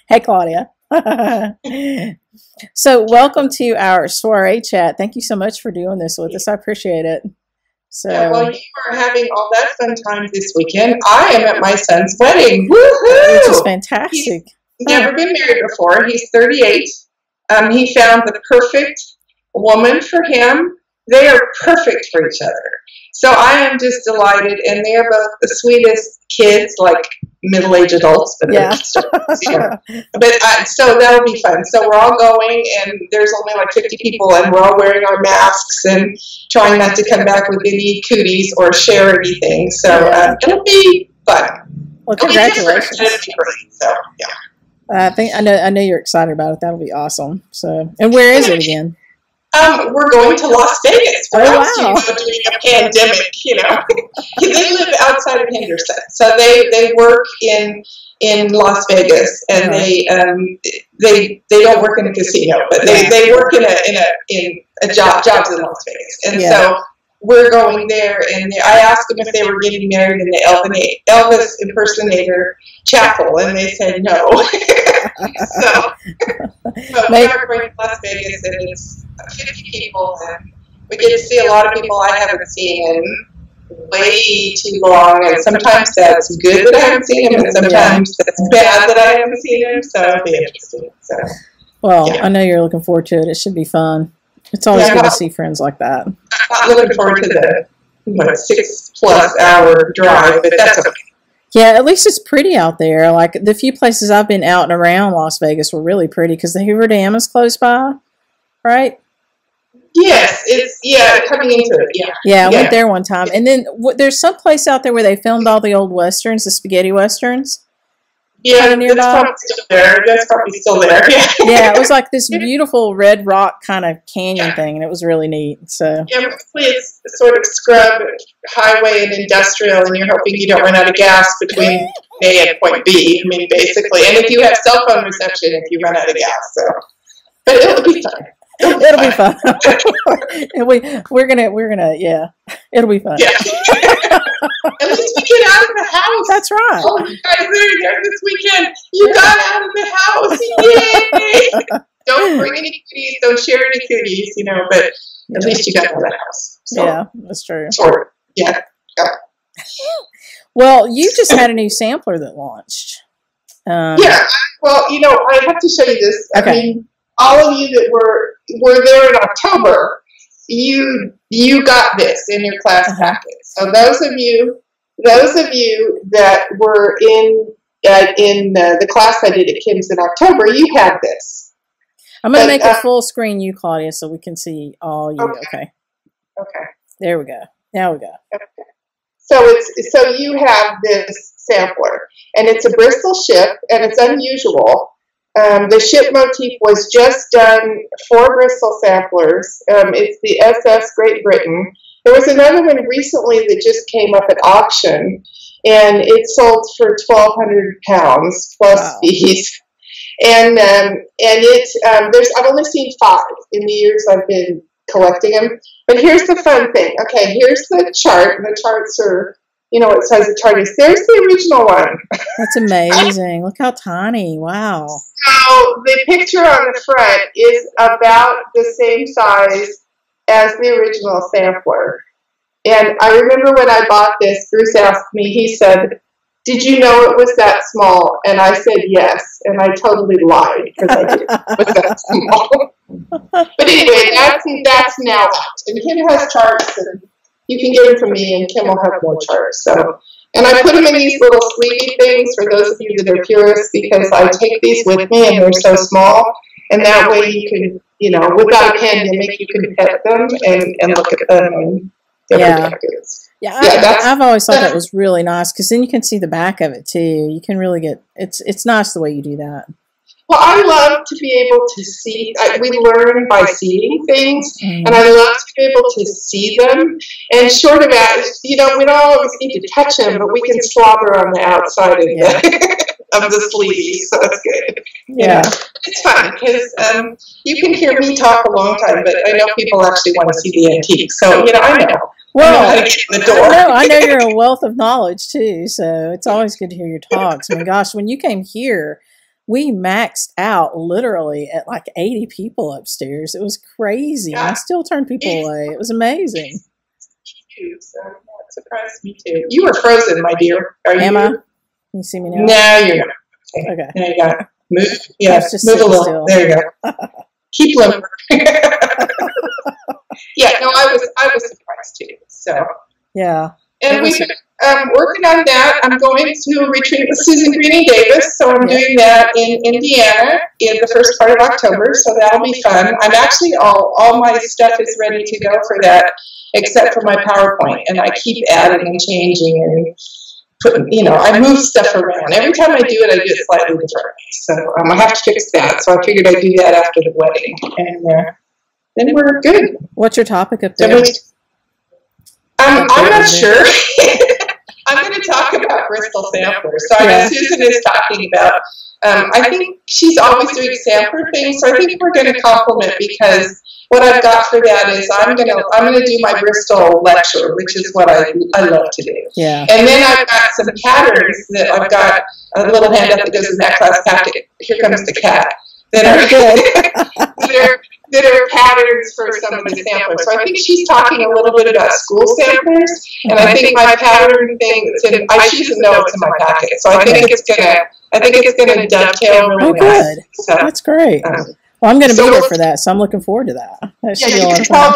Hey, Claudia. So, welcome to our soiree chat. Thank you so much for doing this with us. I appreciate it. Yeah, So, well, you are having all that fun time this weekend. I am at my son's wedding. which is Woohoo! He's fantastic. never been married before. He's 38. He found the perfect woman for him. They are perfect for each other. So I am just delighted, and they are both the sweetest kids, like middle-aged adults, but Yeah. so that'll be fun. So we're all going, and there's only like 50 people, and we're all wearing our masks and trying not to come back with any cooties or share anything. So it'll be fun. Well, It'll be different. congratulations. It'll be great. So yeah. I know you're excited about it. That'll be awesome. So, and where is it again? We're going to Las Vegas. Where else do you wow. go during a pandemic? You know, they live outside of Henderson, so they work in Las Vegas, and they don't work in a casino, but they work in a jobs in Las Vegas, and so we're going there. And I asked them if they were getting married in the Elvis impersonator chapel, and they said no. So we are going to Las Vegas, and it's 50 people, and we get to see a lot of people I haven't seen in way too long, and sometimes that's good that I haven't seen him, and sometimes that's bad that I haven't seen him, so it'll be interesting. So, well, I know you're looking forward to it. It should be fun. It's always good to see friends like that. I'm not looking forward to the 6+ hour drive, but that's okay. Yeah, at least it's pretty out there. Like the few places I've been out and around Las Vegas were really pretty because the Hoover Dam is close by, right? Yes, it's coming into it. Yeah, I went there one time, and then there's some place out there where they filmed all the old westerns, the spaghetti westerns. Yeah, that's probably still there. Yeah, it was like this beautiful red rock kind of canyon thing, and it was really neat. So it's sort of scrub highway and industrial, and you're hoping you don't run out of gas between A and point B. I mean, basically, and if you have cell phone reception, if you run out of gas, so. But it'll be fun. It'll be fun. we're gonna it'll be fun. Yeah. At least we get out of the house. That's right. Oh, you guys are there this weekend. You got out of the house. Yay! Don't bring any cooties. Don't share any cooties. But at least you got out of the house. So, yeah, that's true. Sort of. Yeah. Well, you just had a new sampler that launched. Yeah. Well, I have to show you this. Okay. I mean, all of you that were there in October, you got this in your class packet. So those of you that were in the class I did at Kim's in October, you had this. I'm going to make a full screen you, Claudia, so we can see all you. Okay. There we go. Now we go. Okay. So you have this sampler, and it's a Bristol ship, and it's unusual. The ship motif was just done for Bristol samplers. It's the SS Great Britain. There was another one recently that just came up at auction, and it sold for £1,200 plus fees. And I've only seen 5 in the years I've been collecting them. But here's the fun thing. Okay, here's the chart. The charts are, it says the chart is. There's the original one. That's amazing. Look how tiny. Wow. So the picture on the front is about the same size as the original sampler. And I remember when I bought this, Bruce asked me, he said, "Did you know it was that small?" And I said yes, and I totally lied because I didn't. It was that small. But anyway, that's now out. And Kim has charts, and you can get them from me, and Kim will have more charts. So, and I put them in these little sleevey things for those of you that are purists, because I take these with me, and they're so small, and that way you can, without a pandemic, you can pet them and look at them and get I've always thought that was really nice, because then you can see the back of it too. You can really get it's nice the way you do that. Well, I love to be able to see. We learn by seeing things, and I love to be able to see them. And short of that, we don't always need to touch them, but we can slobber on the outside of the sleeves, so that's good. Yeah. It's fun, because you can hear me talk a long time, but I know people actually want to see the antique. So, I know. Well, I know how to get in the door. I know you're a wealth of knowledge, too, so it's always good to hear your talks. I mean, gosh, when you came here, we maxed out literally at like 80 people upstairs. It was crazy. Yeah. And I still turned people away. It was amazing. So that surprised me too. You were frozen, my dear. Am I? Can you see me now? No, you're not. Okay. There you go. Move. Yeah, Just move a little. still. There you go. Keep limber. Yeah, no, I was surprised too. So yeah. And we've been working on that. I'm going to a retreat with Susan Greening Davis, so I'm doing that in Indiana in the first part of October, so that'll be fun. I'm actually, all my stuff is ready to go for that, except for my PowerPoint, and I keep adding and changing and putting, I move stuff around. Every time I do it, I do it slightly differently, so I have to fix that, so I figured I'd do that after the wedding, and then we're good. What's your topic up there? I'm not sure. I'm going to talk about Bristol samplers. So I know Susan is talking about, I think she's always doing sampler things, so I think we're going to complement, because what I've got for that is I'm going to do my Bristol lecture, which is what I love to do. Yeah. And then I've got some patterns that I've got a little handout that goes in that class packet. Here comes the cat. That are patterns for some of the samplers. So I think she's talking a little bit about school samplers, and I think my pattern thing that's in, she doesn't know it's in my packet. So I think it's gonna dovetail really nice. Good. So, that's great. Well, I'm going to be there for that, so I'm looking forward to that. You can tell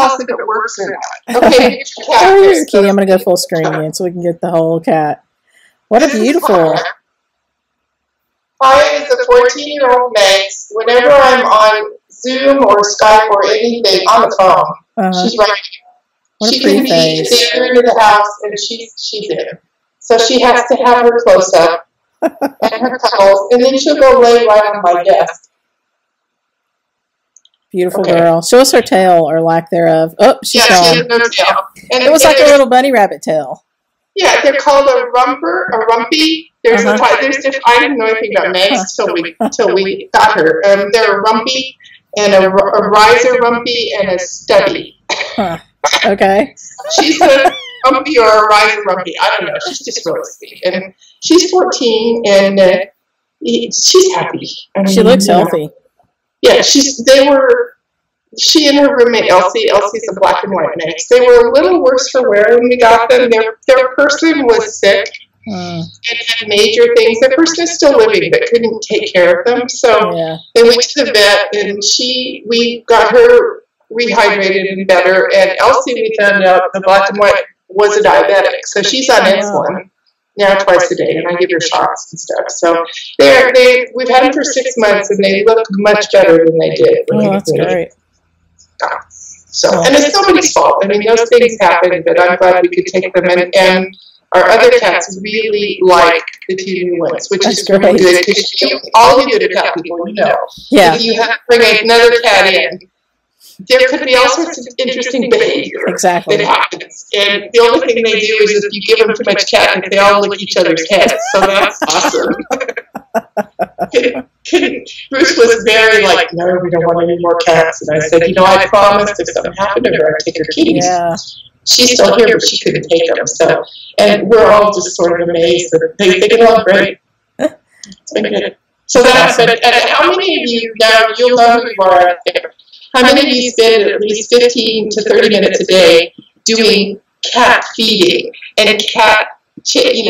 us if it works or not. Okay, here's the cat. Oh, here's the key. I'm going to go full screen again so we can get the whole cat. What a beautiful. Paya is a 14-year-old Manx. Whenever I'm on Zoom or Skype or anything on the phone, she's right here. She can be there into the house, and she's in. So she has to have her close up and her cuddles, and then she'll go lay right on my desk. Beautiful girl. Show us her tail or lack thereof. Oh, she's gone. She has no tail. And it was like a little bunny rabbit tail. Yeah, they're called a rumpy. There's I didn't know anything about Manx till we got her. They're a rumpy and a riser rumpy and a stubby. Huh. Okay. She's a rumpy or a riser rumpy. I don't know. She's just really sweet, and she's 14, and she's happy. She looks healthy. Yeah, she and her roommate Elsie's a black and white mix. They were a little worse for wear when we got them. Their person was sick and had major things. The person is still living but couldn't take care of them. So they went to the vet, and we got her rehydrated and better. And Elsie, we found out the black and white was a diabetic. So she's on insulin now twice a day, and I give her shots and stuff. So we've had them for 6 months, and they look much better than they did. Oh, that's great. So, and it's somebody's fault. I mean, those things happen, but I'm glad we could take them. And our other cats really like the 2 new ones, which is really good. Because all you do to cat people, if you have to bring another cat in, there could be all sorts of interesting behavior that happens. And the only thing they do is if you give them too much catnip, they all lick each other's heads. So that's awesome. Bruce was very like, no, we don't want any more cats. And I said, I promised if something happened to her, I'd take her kitties. Yeah. She's still here, but she couldn't take them. So, and we're all just sort of amazed that they get along great. It's been good. So that's it. And how many of you, now you'll know who you are out there, how many of you spend at least 15 to 30 minutes a day doing cat feeding and cat, doing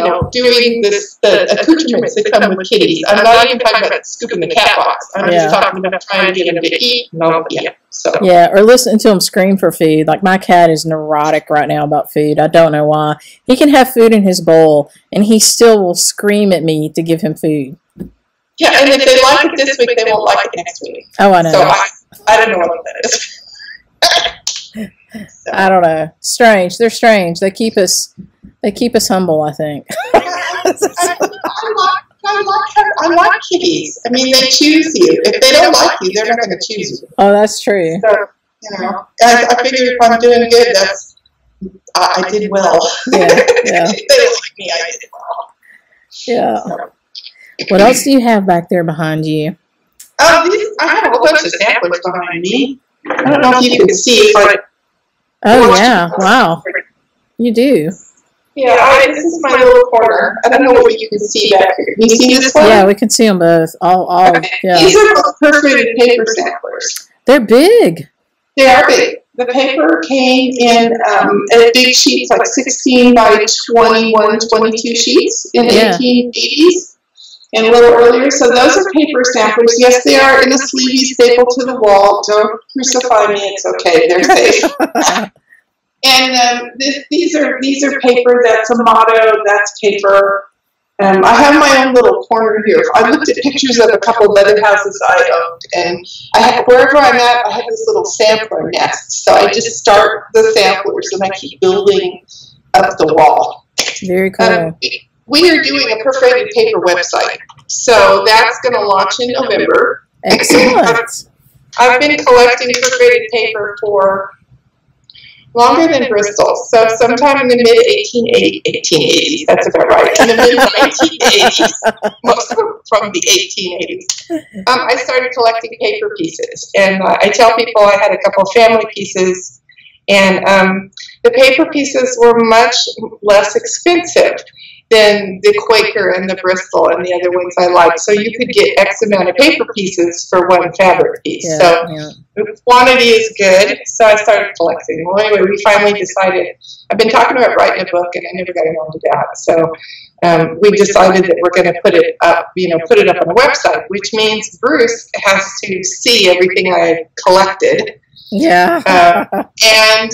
the accoutrements that come with kitties? I'm not even talking about scooping the cat box. I'm just talking about trying to get them to eat. Or listening to them scream for food. Like my cat is neurotic right now about food. I don't know why. He can have food in his bowl, and he still will scream at me to give him food. Yeah, and if they like it this week, they won't like it next week. Oh, I know. So I don't know what that is. I don't know. Strange. They're strange. They keep us humble, I think. I like kitties. I mean, they choose you. If they don't like you, they're not going to choose you. Oh, that's true. So, I figure if I'm doing good, I did well. Yeah. If they don't like me, I did well. Yeah. So. What else do you have back there behind you? I have a whole bunch of samplers behind me. I don't know if you can see, but oh yeah, wow, you do. Yeah, this is my little corner. I don't know what you can see back here. Can you see this one? Yeah, we can see them both. All. Okay. Yeah. These are both perforated paper samplers. They're big. They are big. The paper came in big sheets, like 16 by 21, 22 sheets in 1880s and a little earlier. So those are paper samplers. Yes, they are in a sleevey staple to the wall. Don't crucify me. It's okay. They're safe. And these are paper. That's a motto. That's paper. I have my own little corner here. I looked at pictures of a couple of other houses I owned, and wherever I'm at, I have this little sampler nest. So I just start the samplers, and I keep building up the wall. Very cool. We are doing a perforated paper website, so that's going to launch in November. Excellent. I've been collecting perforated paper for longer than Bristol, so sometime in the mid-1880s, that's about right, in the mid-1980s, most of them from the 1880s, I started collecting paper pieces, and I tell people I had a couple of family pieces, and the paper pieces were much less expensive than the Quaker and the Bristol and the other ones I liked. So you could get X amount of paper pieces for one fabric piece. The quantity is good, so I started collecting. Well, anyway, we finally decided, I've been talking about writing a book, and I never got around to that. So we decided that we're going to put it up, put it up on a website, which means Bruce has to see everything I collected. Yeah. And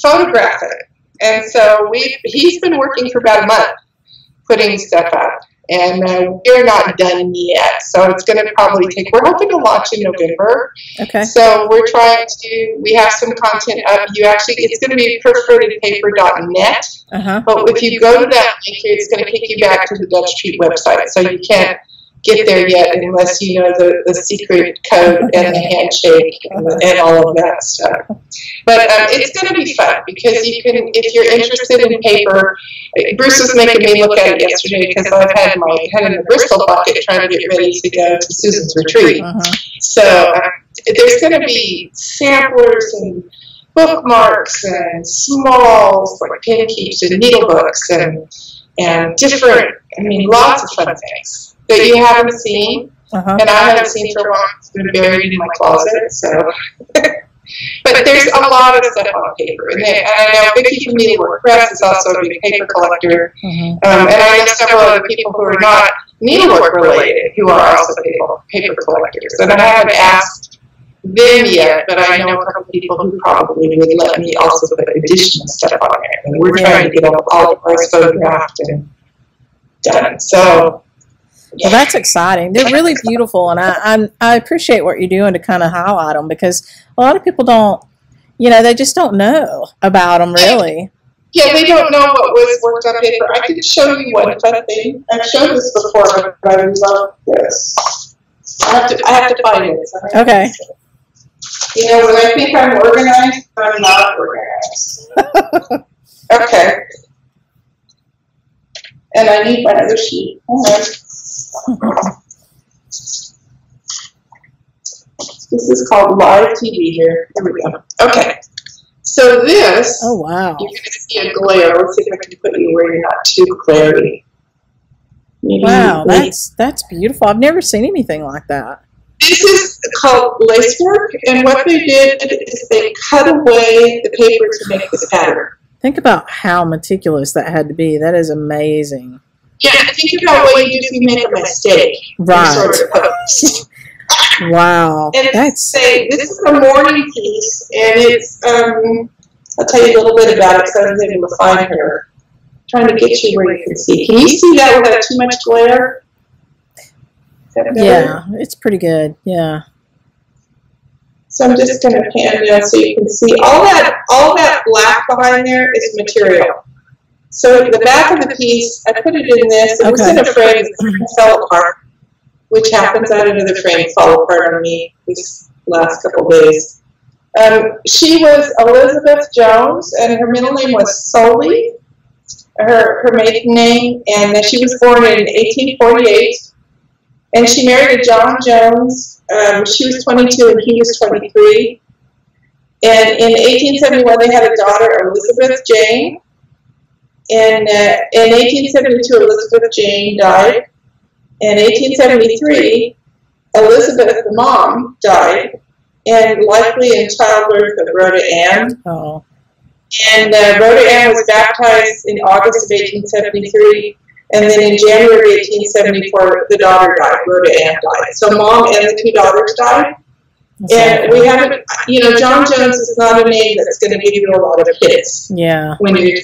photograph it. And so he's been working for about a month putting stuff up, and we're not done yet, so it's going to probably take, we're hoping to launch in November. Okay. So we're trying to, we have some content up. It's going to be perforatedpaper.net, but if you go to that link, it's going to take you back to the Dutch Treat website, so you can't get there yet unless you know the secret code and the handshake and all of that stuff. But it's going to be fun because you can, if you're interested in paper, Bruce was making me look at it yesterday because I've had my head in the Bristol bucket trying to get ready to go to Susan's retreat. So there's going to be samplers and bookmarks and smalls like pin keeps and needle books and different, lots of fun things that you haven't seen, and I haven't seen for a while. It's been buried in my closet, so. But there's a lot of stuff on paper, and I know Vicki from Needlework Press is also a big paper collector, and I know several other people who are not needlework related who are also paper collectors, and I haven't asked them yet, but I know a couple of people who probably would let me also put additional stuff on there, and we're trying to get all of ours photographed and done, so. Well, that's exciting. They're really beautiful, and I appreciate what you're doing to kind of highlight them because a lot of people don't, they just don't know about them really. Yeah, they don't know what was worked on paper. I can show you one fun thing. I've shown this before, but I love this. I have to find it. Okay. When I think I'm organized, I'm not organized. Okay. And I need my other sheet. This is called live TV here. Here we go. Okay. So this, oh wow, you're going to see a glare. Let's see if I can put you where you're not too glary. Wow, that's beautiful. I've never seen anything like that. This is called lacework, and what they did is they cut away the paper to make this pattern. Think about how meticulous that had to be. That is amazing. Yeah, think about what you do if you make a mistake. Right. Wow. And this is a morning piece, and it's, I'll tell you a little bit about it because I was able to find her. I'm trying to get you where you can see. Can you see that without too much glare? Yeah, it's pretty good. Yeah. So I'm just going to pan down so you can see. All that black behind there is material. So the back of the piece, I put it in this. It was in a frame that fell apart, which happens. I had another frame fall apart on me this last couple of days. She was Elizabeth Jones, and her middle name was Soley, her maiden name, and she was born in 1848. And she married a John Jones. She was 22 and he was 23. And in 1871, they had a daughter, Elizabeth Jane. In 1872, Elizabeth Jane died. In 1873, Elizabeth, the mom, died, and likely in childbirth of Rhoda Ann. Oh. And Rhoda Ann was baptized in August of 1873, and then in January of 1874, the daughter died. Rhoda Ann died. So mom and the two daughters died. And we haven't, you know, John Jones is not a name that's going to give you a lot of kids. Yeah. When you,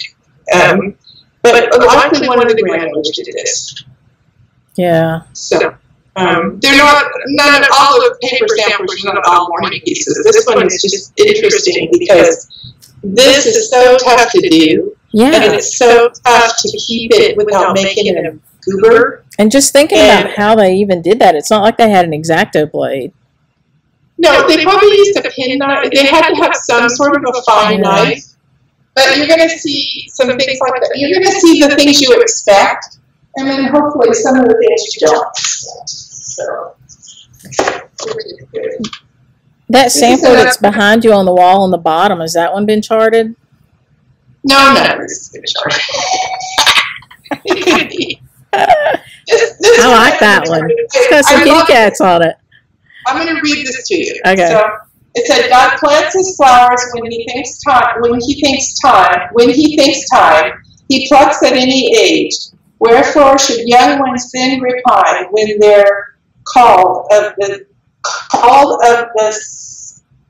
but likely one of the grandmothers did this. Yeah. So they're not, none of all the paper samples are not all morning pieces. This one is just interesting because this is so tough to do. Yeah. And it's so tough to keep it without making it a goober. And just thinking about how they even did that, it's not like they had an X-Acto blade. No, they probably used a pin knife. They had to have some sort of a fine knife. But you're going to see some things like that. You're going to see the things you expect, and then hopefully some of the things you don't. So. That sample that's behind you on the wall on the bottom, has that one been charted? No, this has been charted. It could be. I like that one. It's got some kitty cats on it. I'm going to read this to you. Okay. So it said, God plants his flowers when he thinks time. He plucks at any age. Wherefore should young ones then repine when they're called of the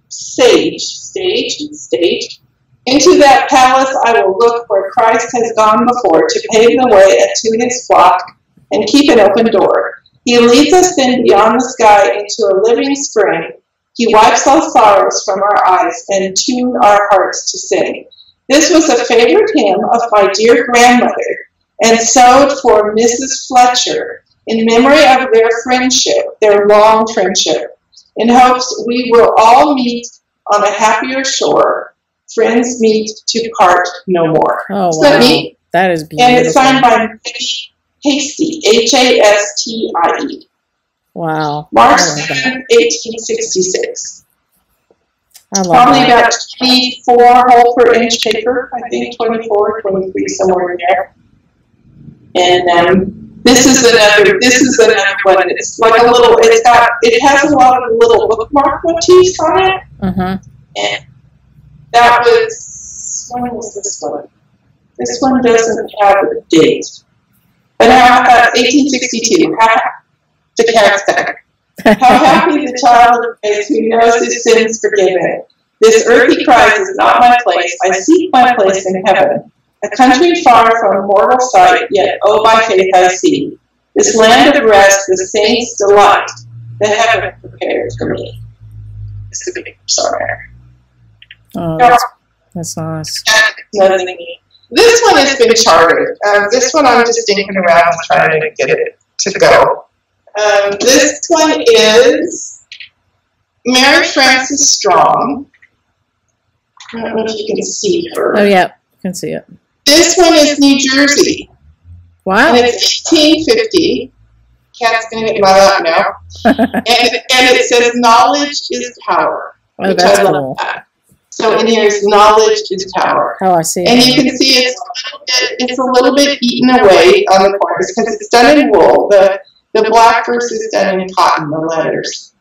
stage. Into that palace I will look where Christ has gone before to pave the way unto his flock and keep an open door. He leads us then beyond the sky into a living spring. He wipes all sorrows from our eyes and tune our hearts to sing. This was a favorite hymn of my dear grandmother, and sewed for Mrs. Fletcher in memory of their friendship, their long friendship, in hopes we will all meet on a happier shore. Friends meet to part no more. Oh, wow. That is beautiful. And it's signed by Hastie, Hastie. Wow. March 7, 1866. I love Probably that. about 24 hole per inch paper, I think, 24, 23, somewhere in there. And this is another one. It's like a little, it has a lot of little bookmark motifs on it. Mm-hmm. And that was, when was this one? This one doesn't have a date. But 1862, the cat's back. How happy the child is who knows his sins forgiven. This earthly prize is not my place. I seek my place in heaven. A country far from mortal sight, yet, oh, by faith I see. This land of rest, the saints' delight, the heaven prepared for me. It's the big sorry. Oh, that's nice. This one has been charted. This one I'm just dinking around trying to get it to go. This one is Mary Frances Strong. I don't know if you can see her. Oh, yeah, I can see it. This one is New Jersey. Wow. And it's 1850. Cat's going to get my lap now. and it says, knowledge is power. Oh, that's cool. That. So in here is knowledge is power. Oh, I see. And you can see it's a little bit eaten away on the corners because it's done in wool. The black verse is done in cotton, the letters.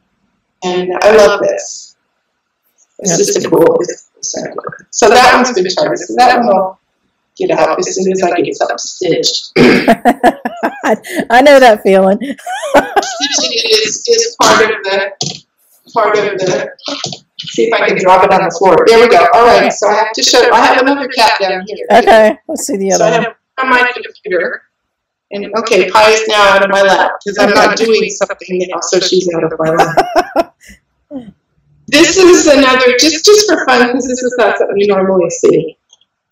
And I love this. It's just a cool sample. So that one's been charted. So that one will get out as soon as I get something stitched. I know that feeling. Stitching is part of the. See if I can drop it on the floor. There we go. All right. So I have to show. I have another cat down here. Okay. Let's see the other one. So I have on my computer. And okay, Pie is now out of my lap because I'm not doing something now, so she's out of my lap. This is another, just for fun, because this is not something you normally see.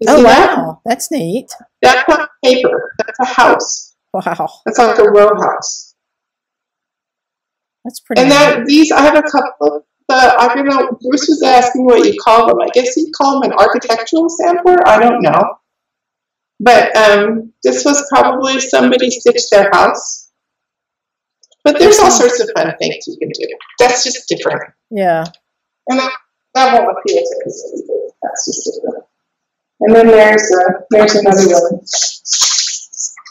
Oh, wow. That's neat. That's not paper. That's a house. Wow. That's like a row house. That's pretty And neat. I have a couple of, I don't know, Bruce was asking what you call them. I guess you'd call them an architectural sampler. I don't know. But this was probably somebody stitched their house. But there's all sorts of fun things you can do. That's just different. Yeah. And that won't appeal to us. That's just different. And then there's another one.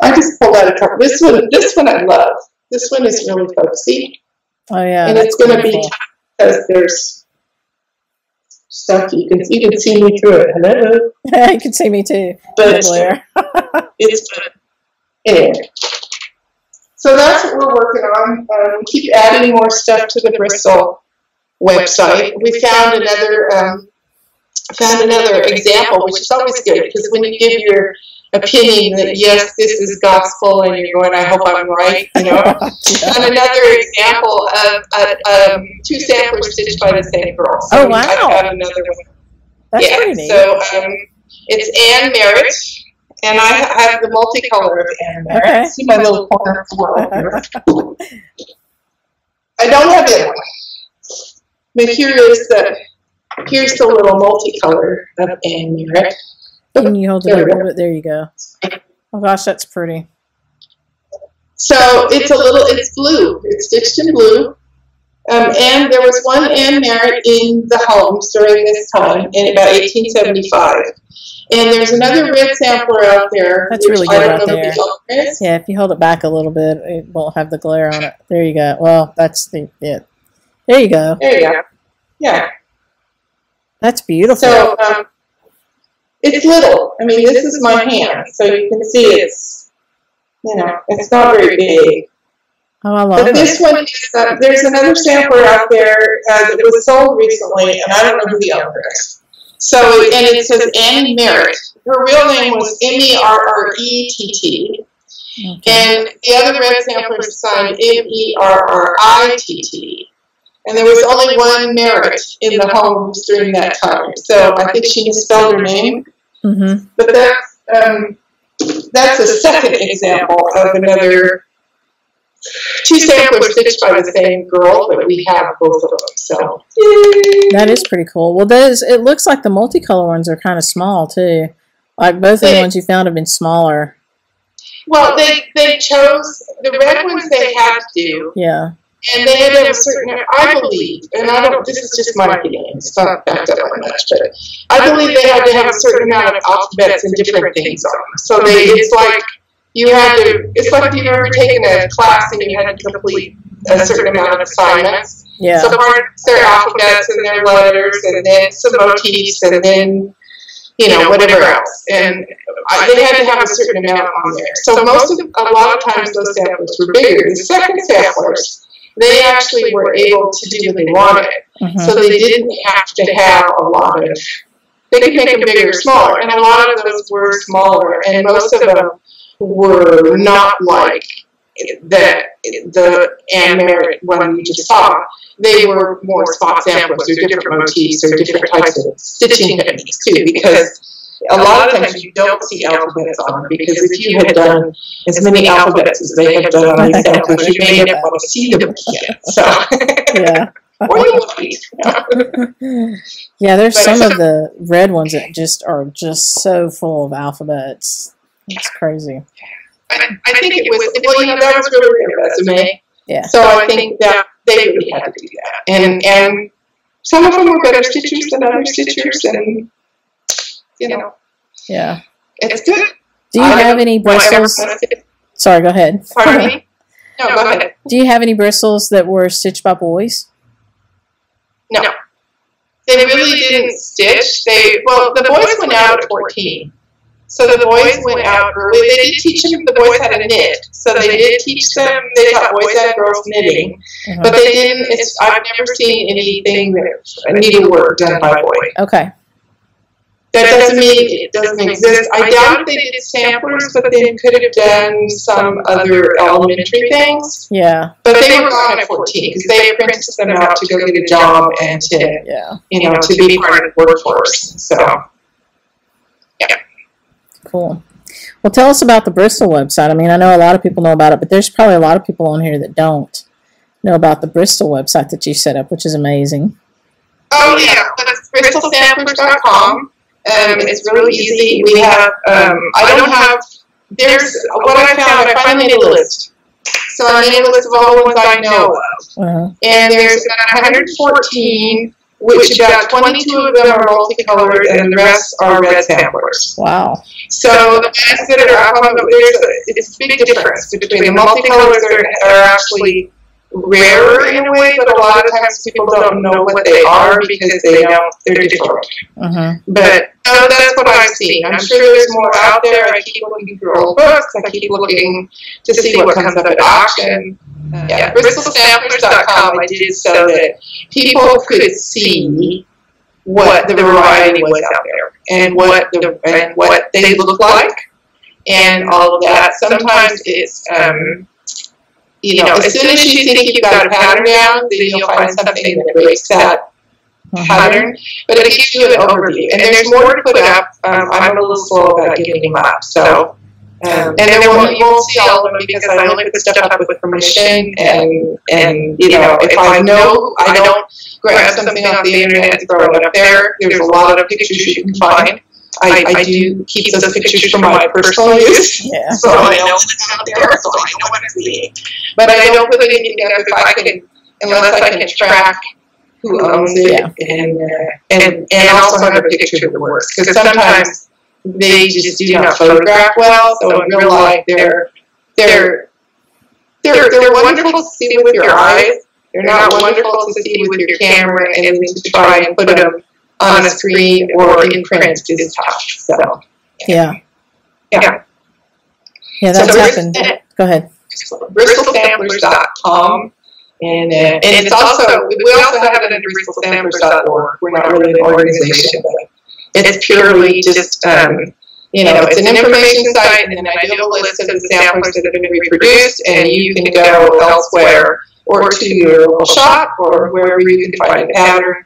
I just pulled out a couple. This one I love. This one is really folksy. Oh yeah, and it's going to be because there's stuff you can see me through it. Hello. You can see me too. But it's good. Anyway. So that's what we're working on. We keep adding more stuff to the Bristol website. We found another example, which is always good because when you give your opinion that yes, this is gospel, and you're going, I hope I'm right, you know. And another example of 2 samplers stitched by the same girl. So oh wow! I've got another one. That's pretty neat. So it's Anne Merritt. And I have the multicolor of Anne Merritt. Okay. See my little corner floral here. I don't have it, but here's the little multicolor of Anne Merritt. Can you hold it up a little bit? There you go. Oh gosh, that's pretty. So it's blue. It's stitched in blue. And there was one Anne Merritt in the homes during this time in about 1875. And there's another red sampler out there. That's really good right there. Yeah, if you hold it back a little bit, it won't have the glare on it. There you go. Well, that's it. There you go. There you go. Yeah. That's beautiful. So it's little. I mean, this is my hand, so you can see it's, it's not very big. Oh, I love it. But this one is, there's another sampler out there that was sold recently, and I don't know who the owner is. So, and it says Annie Merritt. Her real name was Merrett. Okay. And the other red sampler is signed Merritt. And there was only one Merritt in the homes during that time. So I think she misspelled her name. Mm-hmm. But that's a second example of another 2 samplers stitched by the same girl, but we have both of them. So that is pretty cool. Well, it looks like the multicolor ones are kind of small too. Like both of the ones you found have been smaller. Well, they chose the red ones they had to do. Yeah. And they had to have a certain, I believe, and I don't, this is just my opinion, it's not backed up on much, but I believe they had to have a certain amount of alphabets and different things on them. So it's like you had to, it's like if you've ever taken a class and you had to complete a certain amount of assignments. Yeah. So parts their alphabets and their letters, and then some motifs, and then, whatever else. And they had to have a certain amount on there. So a lot of times those samplers were bigger. The second samplers, they actually were able to do what they wanted. Mm-hmm. So they didn't have to have a lot of, they could make them bigger or smaller. And a lot of those were smaller. And most of them were not like the Anne Merritt one you just saw. They were more spot samplers or different motifs or different types of stitching techniques too, because a lot of times you don't see alphabets on them, because if you had done as many alphabets as they have done on these samplers, you may never want to see them again. So yeah. Or you yeah, there's some of the red ones that just are just so full of alphabets. It's crazy. I think it was, that was really their resume. Yeah. So I think that they really had to do that. And some of them were better stitchers than other stitchers, and, Yeah. It's good. Do you have any bristles? Sorry, go ahead. Pardon me? No, go ahead. Do you have any bristles that were stitched by boys? No. They really didn't stitch. The boys went out at 14. So the boys went out early. They did teach them, the boys had to knit. So they did teach them, they taught boys and girls knitting. Mm-hmm. But they didn't, I've never seen anything needlework done by boys. Okay. That doesn't mean it doesn't exist. I doubt they did samplers, but they could have done some other elementary things. Yeah. But they were gone at 14 because they apprenticed them out to go get a job and to, to be part of the workforce. So, yeah. Cool. Well, tell us about the Bristol website. I mean, I know a lot of people know about it, but there's probably a lot of people on here that don't know about the Bristol website that you set up, which is amazing. Oh, yeah. It's bristolsamplers.com. It's really easy. We have, there's what I found, I finally made a list. So I made a list of all the ones I know of. Uh-huh. And there's about 114 which about 22 of them are multicolored, and the rest are red samplers. Wow. So the ones that are, it's a big difference between the multicolors are actually rarer in a way, but a lot of times people don't know what they are because they're different. But that's what I've seen. I'm sure there's more out there. I keep looking through old books. I keep looking to see what comes up at auction. BristolSamplers.com I did so that people could see what the variety was out there and what they look like and all of that. Sometimes it's as soon as you think you've got a pattern down, then you'll find something that breaks that pattern, but it gives you an overview. And there's more to put up. I'm a little slow about getting them up, so. And then you won't see all of them because I only put stuff up with permission, and if I know I don't grab something off the internet and throw it up there, there's a lot of pictures you can find. I do keep those pictures for my personal use, so I know what's out there, so I know what I'm seeing. But I don't put anything together unless I can track who owns it, and also have a picture that works. Because sometimes they just do not photograph well, so in real life they're wonderful to see with your eyes. They're not wonderful to see with your camera, and then to try and put them on a screen or in print is tough. So yeah, that's happened. Go ahead. BristolSamplers.com, and it's also we also have it under BristolSamplers.org. We're not really an organization, but it's purely just it's an information site, and then I do a list of the samplers that have been reproduced, and you can go elsewhere or to your local shop or wherever you can find a pattern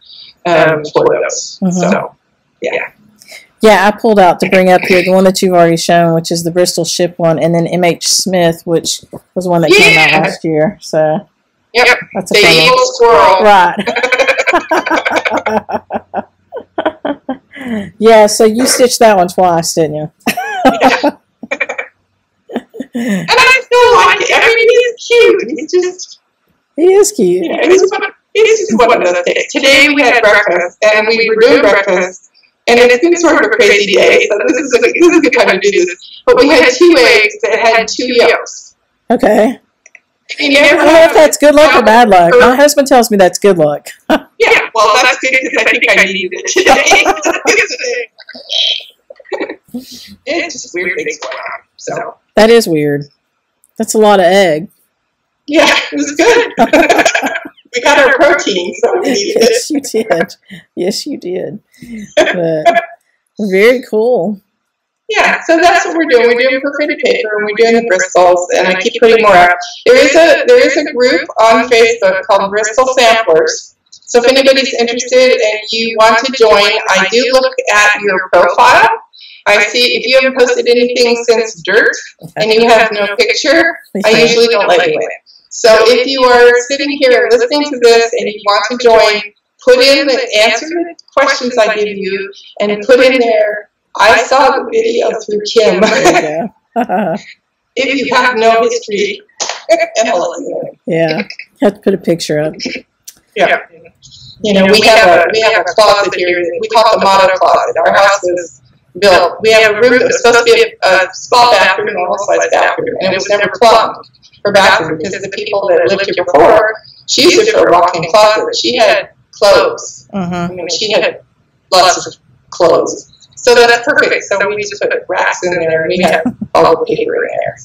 for those. So, yeah, I pulled out to bring up here the one that you've already shown, which is the Bristol Ship one, and then M.H. Smith, which was one that came out last year. So, that's a the evil squirrel, right? Yeah, so you stitched that one twice, didn't you? And I still like it. I mean, he's cute. He is cute. Yeah, it's just one of those days. Today we had breakfast, and we were doing breakfast, and it's been sort of a crazy day, so this is a good time to do this. But we had 2 eggs that had 2 yolks. Okay. I don't know if that's good luck or bad luck. My husband tells me that's good luck. Yeah, well, that's good because I think I needed it today. It's just weird things going on. So that is weird. That's a lot of egg. Yeah, it was good. We got our protein, so we needed it. Yes, you did. Yes, you did. But very cool. Yeah, so that's what we're doing. We're doing perforated paper, and we're doing the Bristols, and I keep putting more up. There is a group on Facebook called Bristol Samplers. So if anybody's interested and you want to join, I do look at your profile. I see if you haven't posted anything since dirt and you have no picture, I usually don't let you in. So if you are sitting here listening to this and you want to join, answer the questions I give you and put in there, I saw the video through Kim. If you have no history, and I'll let you in. Yeah, have to put a picture up. Yeah. We have a closet here. We call it the motto closet. Our house was built. We have a room that was supposed to be a small bathroom, normal size bathroom, and it was never plumbed for bathroom because the people that lived here before, she used it for a walk-in closet. She had clothes. She had lots of clothes. So that's perfect. So we just put racks in there, and we have all the paper in there.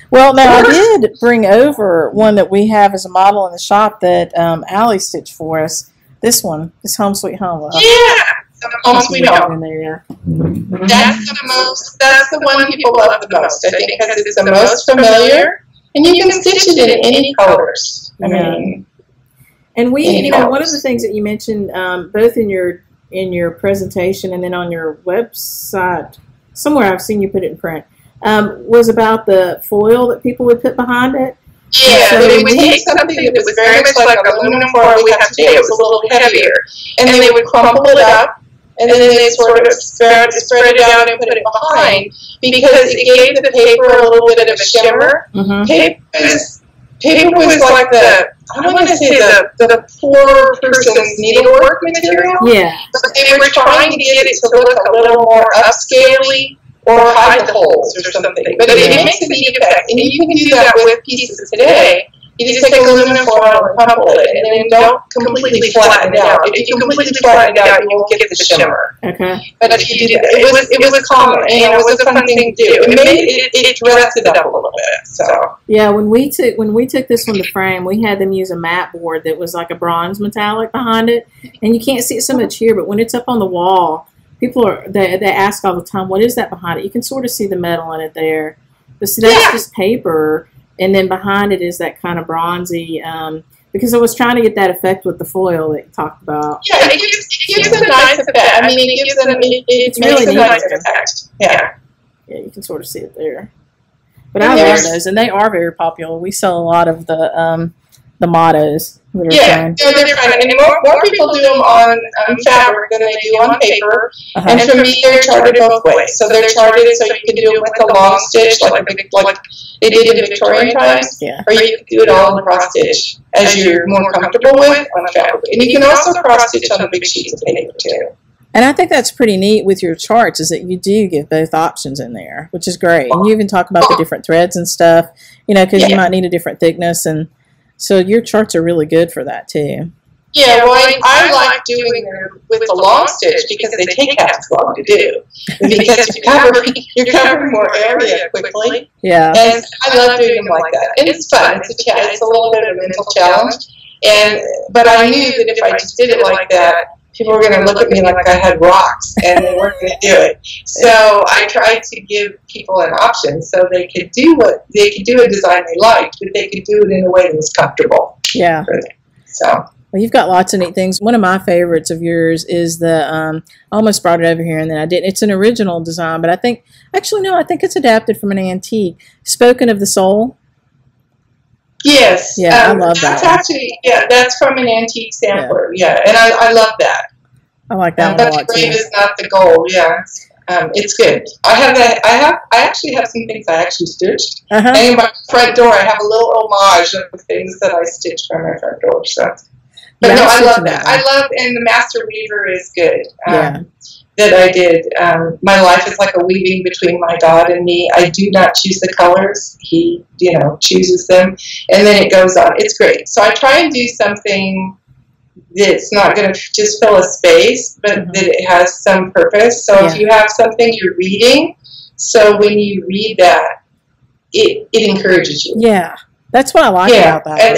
Well, now I did bring over one that we have as a model in the shop that Allie stitched for us. This one, this Home Sweet Home. Home Sweet Home. In there. That's the one people love the most, I think, because it's the most familiar, and you can stitch it in any colors. I mean, and we, one of the things that you mentioned, both in your presentation and then on your website, somewhere I've seen you put it in print, was about the foil that people would put behind it. Yeah, so they would take something that was very much like aluminum foil we have today. It was a little heavier, and they would crumple it up, and then they sort of spread it out and put it behind because it gave the paper a little bit of a shimmer. paper was like I want to say the poor person's needlework material. Yeah. But they were trying to get it to look a little more upscaley or hide the holes or something. But it makes a neat effect. And you can do that with pieces today. You just take aluminum foil and crumple it, and then don't completely flatten it out. If you completely flatten it out, you won't get the shimmer. Okay. But if you do that, it was common. You know, it was a fun thing to do. It dressed it up a little bit. So yeah, when we took this one to frame, we had them use a mat board that was like a bronze metallic behind it, and you can't see it so much here, but when it's up on the wall, they ask all the time, "What is that behind it?" You can sort of see the metal in it there, but see that's just paper. And then behind it is that kind of bronzy, because I was trying to get that effect with the foil that you talked about. Yeah, it gives a nice effect. I mean, it makes a nice effect. Yeah. Yeah, you can sort of see it there. But I love those, and they are very popular. We sell a lot of the mottos. Yeah, they're fun. And more people do them on fabric than they do on paper. And for me, they're charted both ways. So they're charted so you can do it with a long stitch, like they did in Victorian times, or you can do it all in cross stitch as you're more comfortable with on fabric. And you can also cross stitch on a big sheet of paper too. And I think that's pretty neat with your charts is that you do give both options in there, which is great. And you even talk about the different threads and stuff, you know, because you might need a different thickness. And so your charts are really good for that too. Yeah, well, I like doing them with the long stitch because they take half as long to do. Because you're covering more area quickly. Yeah. And I love doing them like that. And it's fun. It's a little bit of a mental challenge. But I knew that if I just did it like that, people were going to look at me like I had rocks, and they weren't going to do it. So I tried to give people an option so they could do a design they liked, but they could do it in a way that was comfortable. Yeah. For them. So. Well, you've got lots of neat things. One of my favorites of yours is the, I almost brought it over here and then I didn't. It's an original design, but I think it's adapted from an antique. Spoken of the Soul. Yes. Yeah, I love that's that. Actually, that's from an antique sampler. Yeah, and I love that. I like that one a lot too. But the grave too. is not the gold. Yeah, it's good. I actually have some things I actually stitched. Hanging by my front door, I have a little homage of things that I stitched from my front door. So, but no, I love that. I love, and the Master Weaver is good. That I did. My life is like a weaving between my God and me. I do not choose the colors. He, chooses them, and then it goes on. It's great. So I try and do something that's not going to just fill a space, but that it has some purpose. So if you have something you're reading, so when you read that, it encourages you. Yeah, that's what I like about that. And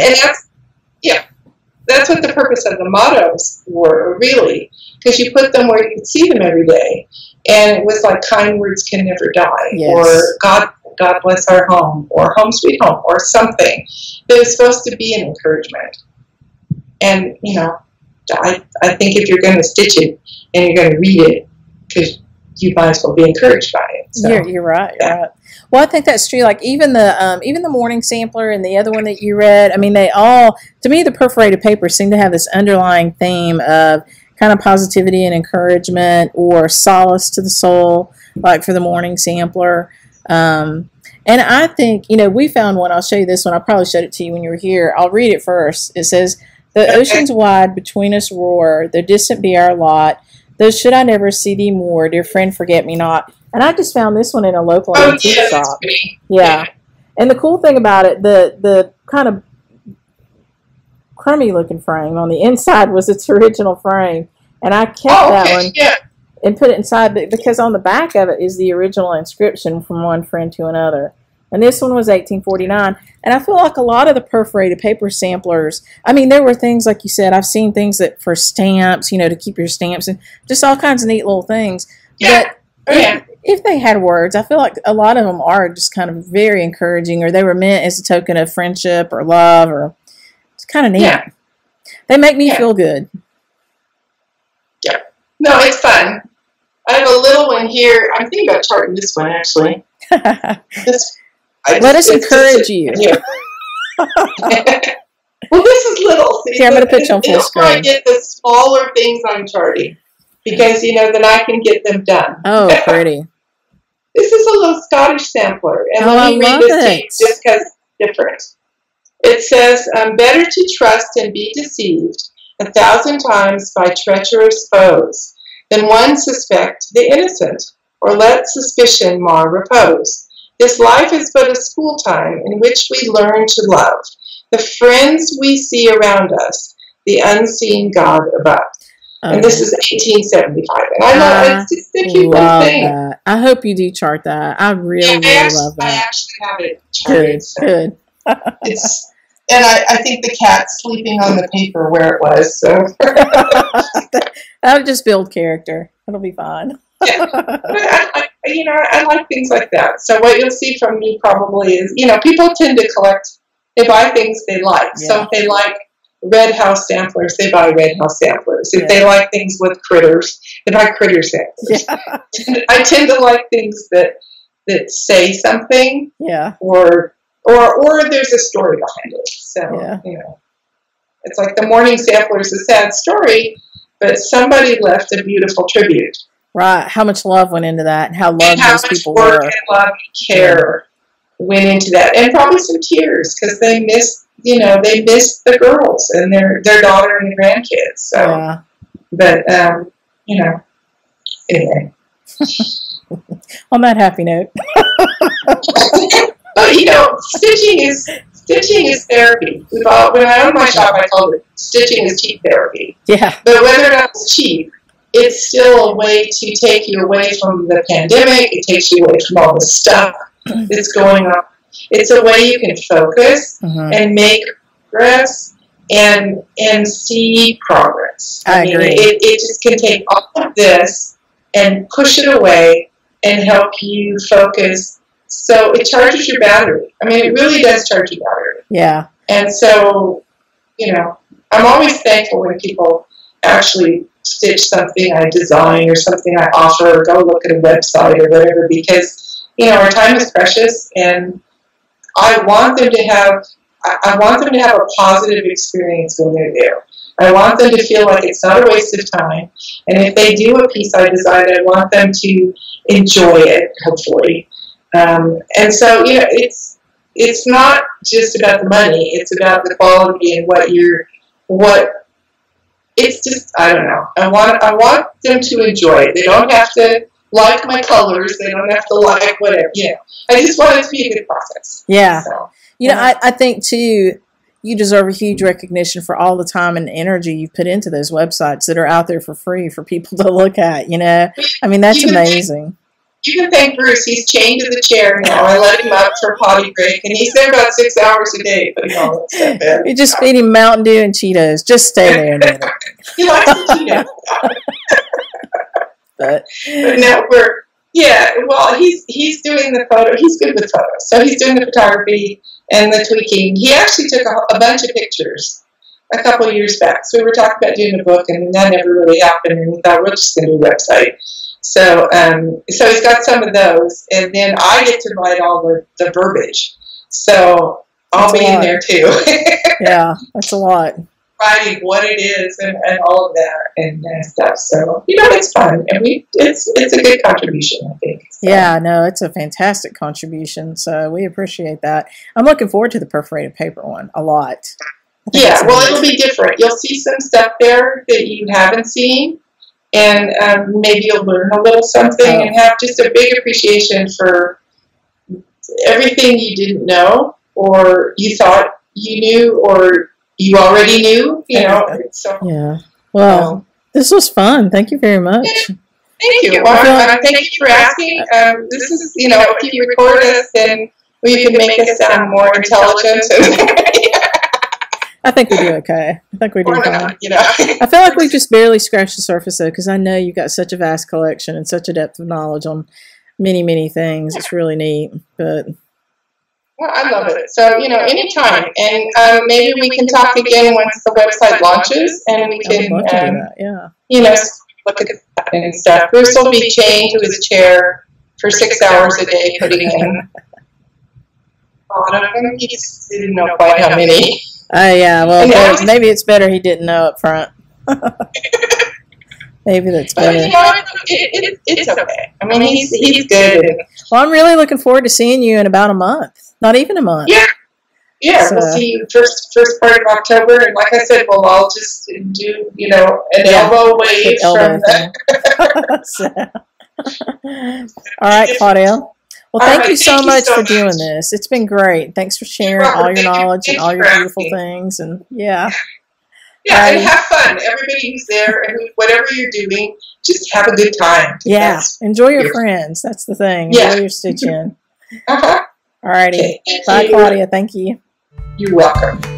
that's what the purpose of the mottos were, really, because you put them where you could see them every day. And it was like kind words can never die, or God bless our home, or home sweet home, or something that is supposed to be an encouragement. And, I think if you're going to stitch it and you're going to read it, because you might as well be encouraged by it. So, you're right. You're right. Well, I think that's true. Like even the morning sampler and the other one that you read, I mean, they all, to me, the perforated papers seem to have this underlying theme of kind of positivity and encouragement or solace to the soul, like for the morning sampler. And I think, we found one. I'll show you this one. I probably showed it to you when you were here. I'll read it first. It says, "The oceans wide between us roar, though distant be our lot. Though should I never see thee more, dear friend, forget me not." And I just found this one in a local antique shop. Yeah. And the cool thing about it, the kind of crummy looking frame on the inside was its original frame. And I kept that one and put it inside because on the back of it is the original inscription from one friend to another. And this one was 1849. And I feel like a lot of the perforated paper samplers, I mean, there were things, like you said, I've seen things that for stamps, to keep your stamps and just all kinds of neat little things. Yeah. But if they had words, I feel like a lot of them are just kind of very encouraging, or they were meant as a token of friendship or love, or it's kind of neat. Yeah. They make me feel good. Yeah. No, it's fun. I have a little one here. I'm thinking about charting this one, actually. Let us encourage you. Well, this is little. Here, I'm going to put you on full screen. I get the smaller things I'm charting because, then I can get them done. Oh, pretty. This is a little Scottish sampler. And let me read this to you just because it's different. It says, better to trust and be deceived 1,000 times by treacherous foes than one suspect the innocent, or let suspicion mar repose. This life is but a school time in which we learn to love the friends we see around us, the unseen God above. And this is 1875. And I love it's just a cute little thing. That. I hope you do chart that. I really love that. I actually have it charted. Good. It's, and I think the cat's sleeping on the paper where it was. So that'll just build character. It'll be fine. Yeah. I like things like that. So what you'll see from me probably is, people tend to collect. They buy things they like. Yeah. So if they like red house samplers, they buy red house samplers. If they like things with critters, they buy critter samplers. Yeah. I tend to like things that say something. Yeah. Or there's a story behind it. So it's like the morning sampler is a sad story, but somebody left a beautiful tribute. Right. How much love went into that, and how loved those people were. How much work and love and care went into that, and probably some tears because they missed the girls and their daughter and their grandkids. So, but anyway. On that happy note. But stitching is therapy. When I owned my shop, I called it stitching is cheap therapy. Yeah. But whether or not it's cheap, it's still a way to take you away from the pandemic. It takes you away from all the stuff that's going on. It's a way you can focus and make progress and see progress. I agree. It just can take all of this and push it away and help you focus. So it charges your battery. It really does charge your battery. Yeah. And so, I'm always thankful when people actually stitch something I design or something I offer, or go look at a website or whatever, because, our time is precious, and I want them to have a positive experience when they're there. I want them to feel like it's not a waste of time. And if they do a piece I designed, I want them to enjoy it, hopefully. And so, it's not just about the money. It's about the quality and it's just, I don't know. I want them to enjoy it. They don't have to like my colors. They don't have to like whatever, I just want it to be a good process. Yeah. So, I think, too, you deserve a huge recognition for all the time and energy you've put into those websites that are out there for free for people to look at, that's amazing. You can thank Bruce. He's chained to the chair now. I let him up for a potty break, and he's there about 6 hours a day putting all that stuff in. You just feed him Mountain Dew and Cheetos. Just stay there. He likes the Cheetos. But now he's doing the photo. He's good with photos. So he's doing the photography and the tweaking. He actually took a bunch of pictures a couple of years back. So we were talking about doing a book, and that never really happened, and we thought, we're just going to do a website. So he's got some of those, and then I get to write all the verbiage. So I'll be in there too. Yeah, that's a lot. Writing what it is and all of that and stuff. So it's fun, and it's a good contribution, I think. So. Yeah, no, it's a fantastic contribution. So we appreciate that. I'm looking forward to the perforated paper one a lot. Yeah, well, it'll be different. You'll see some stuff there that you haven't seen. And maybe you'll learn a little something and have just a big appreciation for everything you didn't know, or you thought you knew, or you already knew. So, yeah. Well, this was fun. Thank you very much. Thank you. Well, thank you for asking. This is, if you record us, then we can make us sound more intelligent. I think we do okay. I think we do fine. I feel like we just barely scratched the surface, though, because I know you've got such a vast collection and such a depth of knowledge on many, many things. It's really neat. But well, I love it. So, anytime. And maybe we can talk again once the website launches, and we can, look at that and stuff. Bruce will be chained to his chair for 6 hours a day, putting in. He just didn't know quite how many. Yeah, well, maybe it's better he didn't know up front. Maybe that's better. It's okay. He's good. Well, I'm really looking forward to seeing you in about a month. Not even a month. Yeah. Yeah, we'll see you first part of October, and like I said, we'll all just do, an elbow wave from the. All right, Claudia. Well, thank you so much for doing this. It's been great. Thanks for sharing all your knowledge and all your beautiful things, and Yeah, and have fun. Everybody who's there, and whatever you're doing, just have a good time. Yeah, enjoy your friends. That's the thing. Enjoy your stitching. All righty. Bye, Claudia. Thank you. You're welcome.